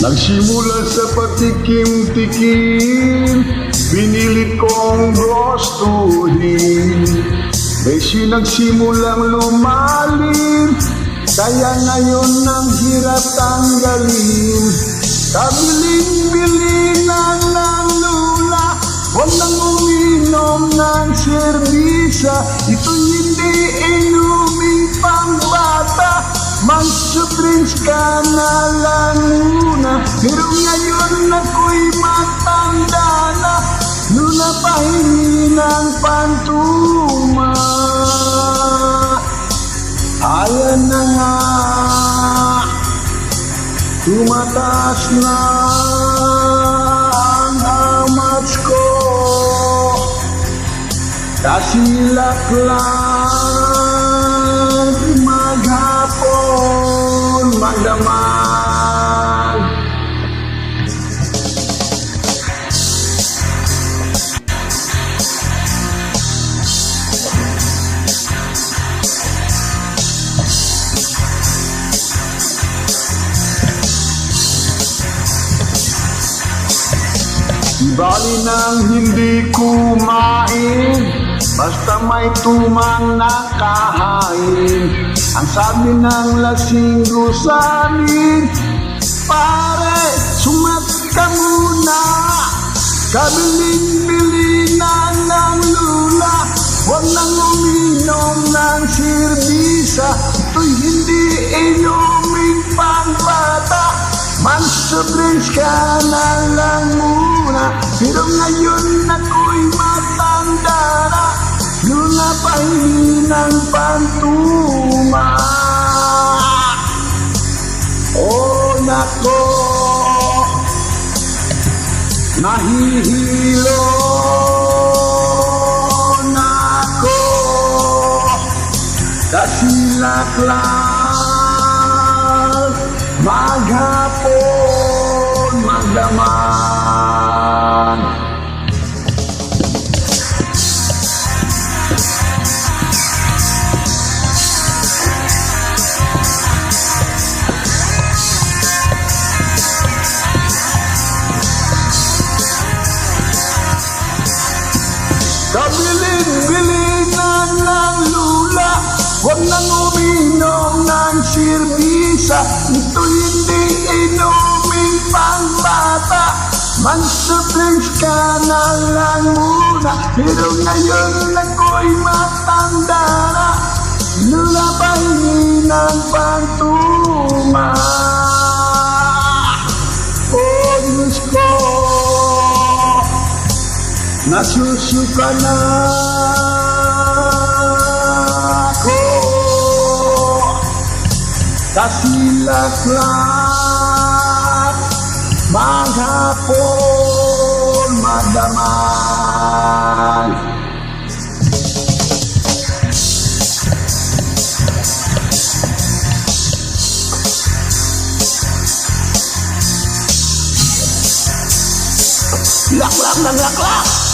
Nagsimula sa patikim-tikim, pinilit kong gustuhin. Beshi nagsimulang lumalim, kaya ngayon ang hirap tanggalin. Kabiling-bilingan ng lula, huwag nang uminom ng serbisa. Ito'y hindi inuming pangbata, mag-Supremes ka na lang muna. Pero ngayon ako'y matanda na, lula pahingi ng pantuma. Ayan na nga, tumataas na ang amats ko. Kasilak-lak maghapon, magdamag. Di bali nang hindi kumain, basta may tumang nakahain. Ang sabi ng lasing gusanin, pare, sumat ka muna. Kabiling-bilinan ng lula, huwag nang uminom ng serbisa. Ito'y hindi inuming pangbata, mag-Supremes ka na lang muna. Pero ngayon ako'y matanda na, lula pahingi ng pantuma. Oh nako, nahihilo nako, kasilak-lak maghapon, magdamag. Kabiling-bilingan ng lula, huwag nang uminom ng serbisa. Ito hindi inuming pangbata, mag-Supremes ka na lang muna. Pero ngayon ako'y matanda na, lula pahingi ng pantuma. Oh Diyos ko, nasusuka na ako, kasilak-lak maghapon, magdamag. Laklak ng laklak.